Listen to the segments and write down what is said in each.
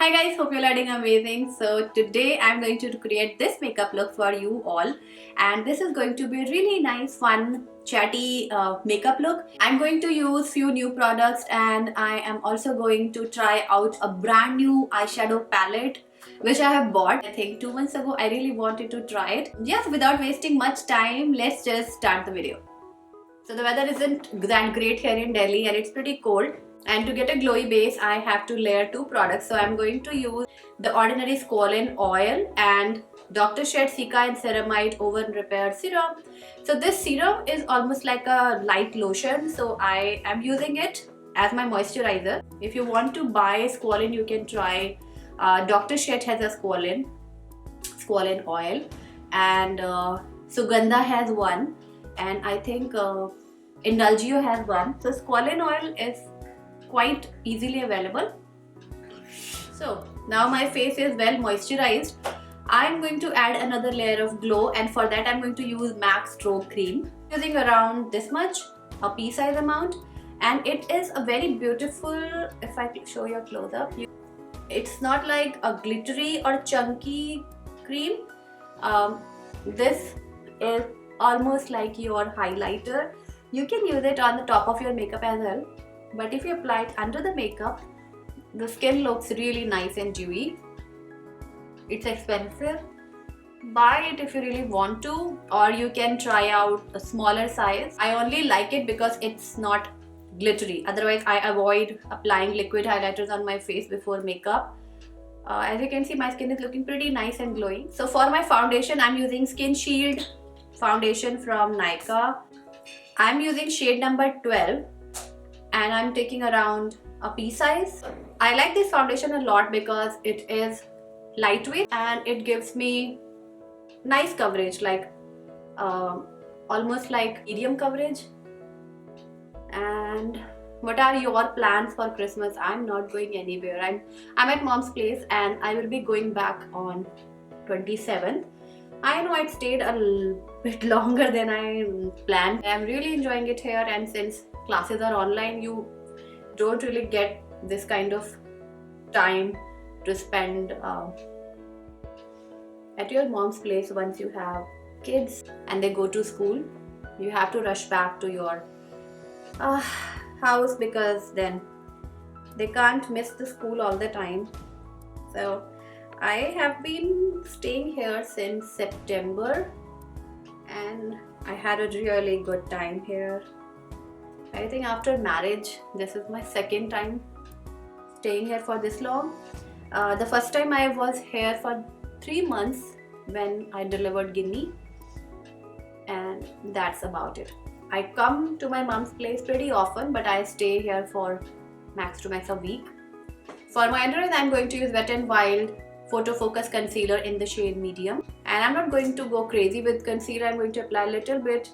Hi guys, hope you're learning amazing. So today I'm going to create this makeup look for you all, and this is going to be a really nice, fun, chatty makeup look. I'm going to use few new products, and I am also going to try out a brand new eyeshadow palette which I have bought I think 2 months ago. I really wanted to try it. Yes, without wasting much time, let's just start the video. So the weather isn't that great here in Delhi and it's pretty cold. And to get a glowy base, I have to layer two products. So I'm going to use the Ordinary Squalane Oil and Dr. Sheth's Cica and Ceramide Oven Repair Serum. So this serum is almost like a light lotion. So I am using it as my moisturizer. If you want to buy Squalane, you can try Dr. Sheth has a Squalane oil, and Sugandha has one, and I think Indulgio has one. So Squalane oil is quite easily available. So now my face is well moisturized. I'm going to add another layer of glow, and for that I'm going to use MAC Strobe Cream. Using around this much, a pea size amount, and it is a very beautiful, if I show you a close up, it's not like a glittery or chunky cream. This is almost like your highlighter. You can use it on the top of your makeup as well, but if you apply it under the makeup, the skin looks really nice and dewy. It's expensive. Buy it if you really want to, or you can try out a smaller size. I only like it because it's not glittery. Otherwise, I avoid applying liquid highlighters on my face before makeup. As you can see, my skin is looking pretty nice and glowing. So for my foundation, I'm using Skin Shield foundation from Nykaa. I'm using shade number 12, and I'm taking around a pea size. I like this foundation a lot because it is lightweight and it gives me nice coverage, like almost like medium coverage. And what are your plans for Christmas? I'm not going anywhere. I'm at mom's place, and I will be going back on 27th. I know I stayed a bit longer than I planned. I'm really enjoying it here, and since classes are online, you don't really get this kind of time to spend at your mom's place. Once you have kids and they go to school, you have to rush back to your house, because then they can't miss the school all the time. So I have been staying here since September, and I had a really good time here. I think after marriage, this is my second time staying here for this long. The first time I was here for 3 months when I delivered Ginny, and that's about it. I come to my mom's place pretty often, but I stay here for max to max a week. For my under eyes, I'm going to use Wet n Wild Photo Focus Concealer in the shade medium, and I'm not going to go crazy with concealer. I'm going to apply a little bit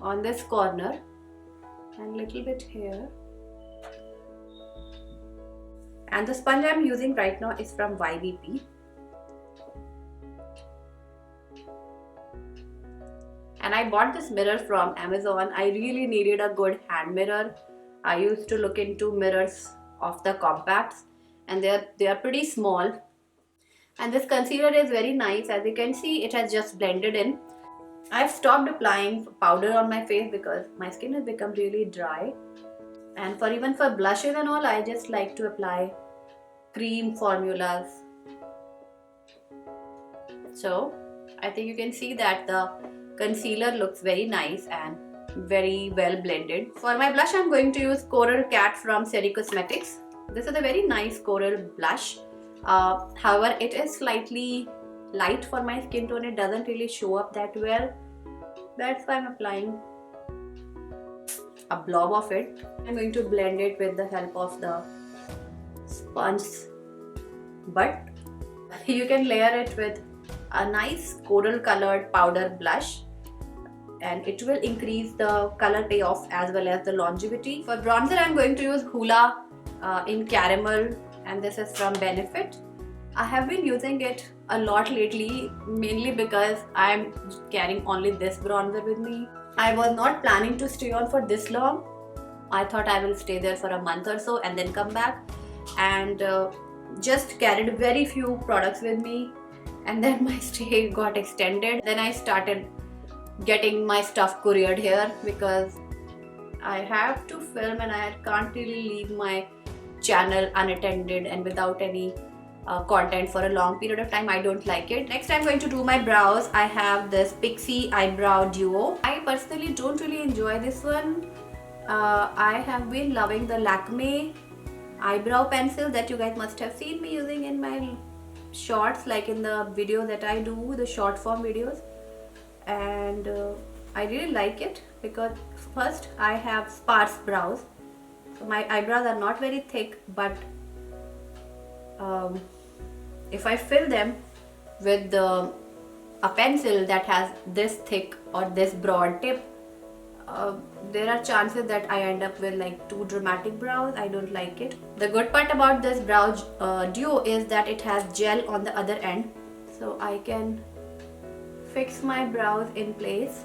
on this corner and a little bit here. And the sponge I'm using right now is from YVP. And I bought this mirror from Amazon. I really needed a good hand mirror. I used to look into mirrors of the compacts, and they are pretty small. And this concealer is very nice. As you can see, it has just blended in. I've stopped applying powder on my face because my skin has become really dry. And even for blushes and all, I just like to apply cream formulas. So I think you can see that the concealer looks very nice and very well blended. For my blush, I'm going to use Coral Cat from Seri Cosmetics. This is a very nice coral blush. However, it is slightly light for my skin tone. It doesn't really show up that well. That's why I'm applying a blob of it. I'm going to blend it with the help of the sponge, but you can layer it with a nice coral colored powder blush, and it will increase the color payoff as well as the longevity. For bronzer, I'm going to use Hoola in Caramel, and this is from Benefit. I have been using it a lot lately, mainly because I'm carrying only this bronzer with me. I was not planning to stay on for this long. I thought I will stay there for a month or so and then come back. And just carried very few products with me, and then my stay got extended. Then I started getting my stuff couriered here because I have to film and I can't really leave my channel unattended and without any content for a long period of time. I don't like it. Next, I'm going to do my brows. I have this Pixi Eyebrow Duo. I personally don't really enjoy this one. I have been loving the Lakme eyebrow pencil that you guys must have seen me using in my shorts, like in the video that I do, the short form videos. And I really like it because first I have sparse brows. So my eyebrows are not very thick, but if I fill them with a pencil that has this thick or this broad tip, there are chances that I end up with like too dramatic brows. I don't like it. The good part about this brow duo is that it has gel on the other end, so I can fix my brows in place.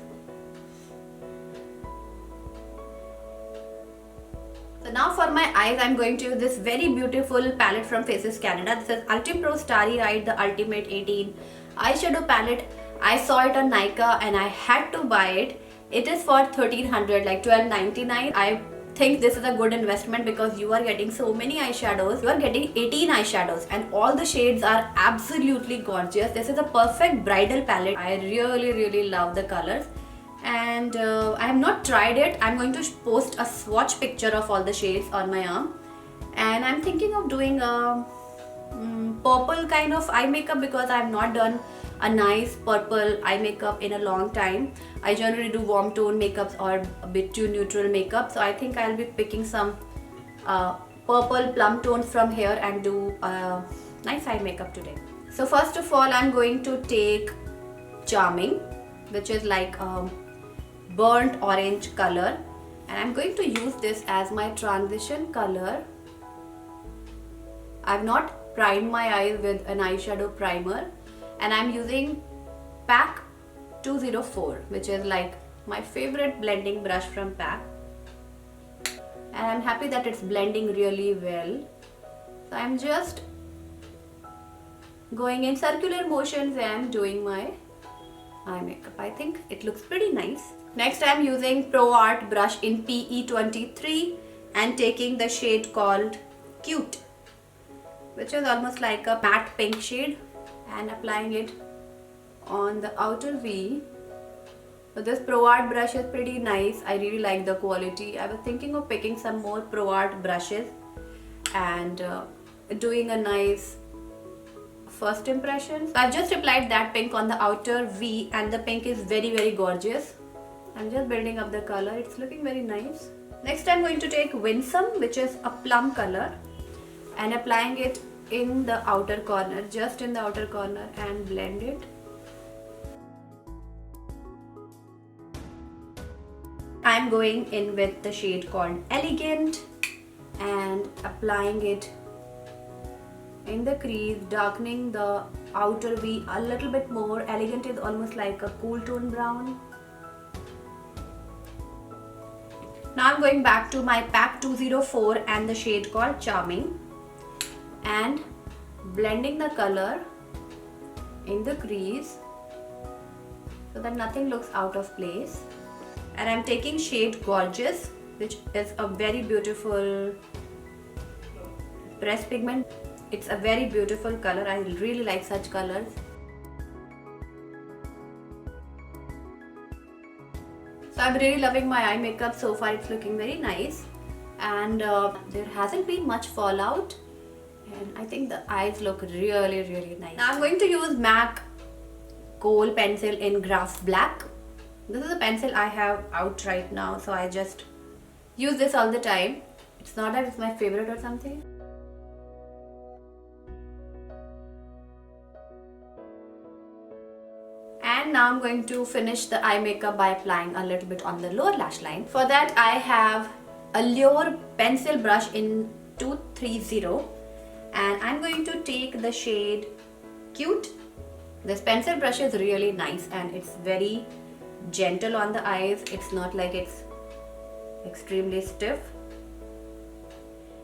So now for my eyes, I'm going to use this very beautiful palette from Faces Canada. This is Ultipro Starry Eyed, the Ultimate 18 eyeshadow palette. I saw it on Nykaa and I had to buy it. It is for 1300, like $12.99. I think this is a good investment because you are getting so many eyeshadows. You are getting 18 eyeshadows and all the shades are absolutely gorgeous. This is a perfect bridal palette. I really love the colors. And I have not tried it. I'm going to post a swatch picture of all the shades on my arm, and I'm thinking of doing a purple kind of eye makeup because I have not done a nice purple eye makeup in a long time. I generally do warm tone makeups or a bit too neutral makeup, so I think I'll be picking some purple plum tones from here and do a nice eye makeup today. So first of all, I'm going to take Charming, which is like burnt orange color, and I'm going to use this as my transition color. I've not primed my eyes with an eyeshadow primer, and I'm using PAC 204, which is like my favorite blending brush from PAC, and I'm happy that it's blending really well. So I'm just going in circular motions and doing my eye makeup. I think it looks pretty nice. Next, I'm using Pro Art brush in PE23 and taking the shade called Cute, which is almost like a matte pink shade, and applying it on the outer V. So this Pro Art brush is pretty nice. I really like the quality. I was thinking of picking some more Pro Art brushes and doing a nice first impression. So I've just applied that pink on the outer V, and the pink is very gorgeous. I'm just building up the color. It's looking very nice. Next, I'm going to take Winsome, which is a plum color, and applying it in the outer corner, just in the outer corner, and blend it. I'm going in with the shade called Elegant and applying it in the crease, darkening the outer V a little bit more. Elegant is almost like a cool tone brown. Now I'm going back to my PAC 204 and the shade called Charming and blending the color in the crease so that nothing looks out of place. And I'm taking shade Gorgeous, which is a very beautiful pressed pigment. It's a very beautiful color. I really like such colors. So I'm really loving my eye makeup so far. It's looking very nice, and there hasn't been much fallout, and I think the eyes look really nice. Now I'm going to use MAC Kohl pencil in Graph Black. This is a pencil I have out right now, so I just use this all the time. It's not that it's my favorite or something. And now I'm going to finish the eye makeup by applying a little bit on the lower lash line. For that, I have a Lure pencil brush in 230, and I'm going to take the shade Cute. This pencil brush is really nice and it's very gentle on the eyes. It's not like it's extremely stiff.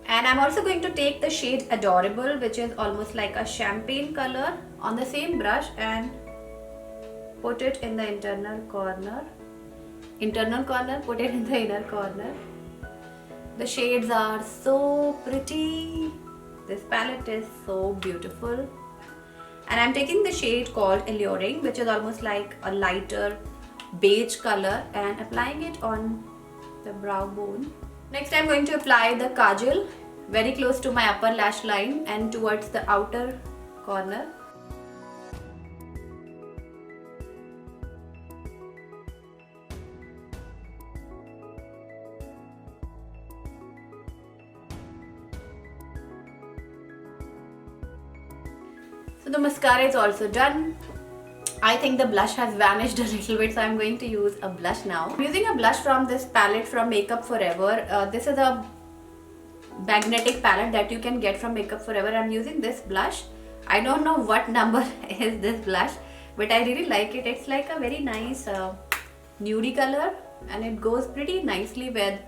And I'm also going to take the shade Adorable, which is almost like a champagne color, on the same brush and put it in the internal corner. Put it in the inner corner. The shades are so pretty. This palette is so beautiful. And I'm taking the shade called Alluring, which is almost like a lighter beige color, and applying it on the brow bone. Next, I'm going to apply the kajal very close to my upper lash line and towards the outer corner. So the mascara is also done. I think the blush has vanished a little bit, so I'm going to use a blush now. I'm using a blush from this palette from Makeup Forever. This is a magnetic palette that you can get from Makeup Forever. I'm using this blush. I don't know what number is this blush, but I really like it. It's like a very nice nudie color, and it goes pretty nicely with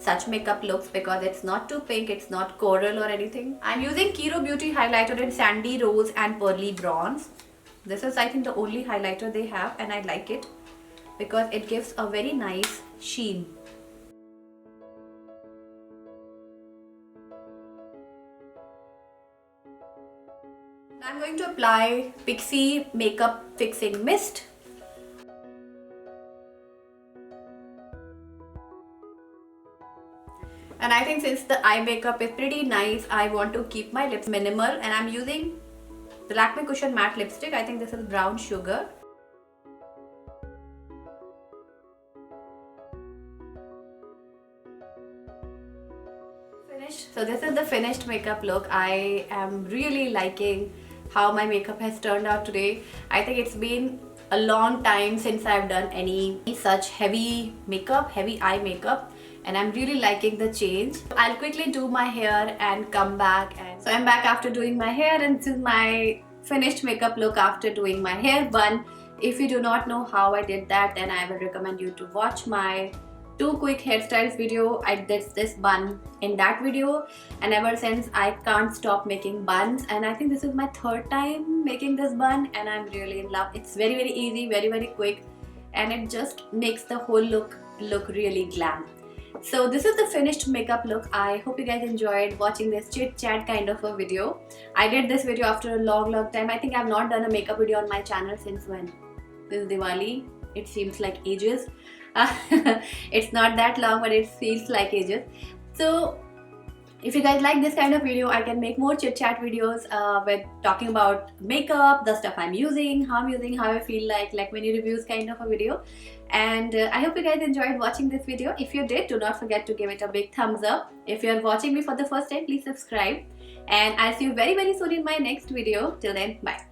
such makeup looks because it's not too pink, it's not coral or anything. I'm using Kiro Beauty highlighter in Sandy Rose and Pearly Bronze. This is, I think, the only highlighter they have, and I like it because it gives a very nice sheen. I'm going to apply Pixi Makeup Fixing Mist. And I think since the eye makeup is pretty nice, I want to keep my lips minimal, and I'm using the Lakme Cushion Matte Lipstick. I think this is Brown Sugar. Finished. So this is the finished makeup look. I am really liking how my makeup has turned out today. I think it's been a long time since I've done any such heavy makeup, heavy eye makeup, and I'm really liking the change. I'll quickly do my hair and come back. And so I'm back after doing my hair, and this is my finished makeup look after doing my hair bun. If you do not know how I did that, then I will recommend you to watch my 2 quick hairstyles video. I did this bun in that video, and ever since I can't stop making buns, and I think this is my 3rd time making this bun, and I'm really in love. It's very easy, very quick, and it just makes the whole look really glam. So this is the finished makeup look. I hope you guys enjoyed watching this chit chat kind of a video. I did this video after a long time. I think I've not done a makeup video on my channel since when? Since Diwali. It seems like ages. It's not that long, but it feels like ages. So if you guys like this kind of video, I can make more chit chat videos with talking about makeup, the stuff I'm using, how I feel like mini reviews kind of a video. And I hope you guys enjoyed watching this video. If you did, do not forget to give it a big thumbs up. If you're watching me for the first time, please subscribe. And I'll see you very soon in my next video. Till then, bye.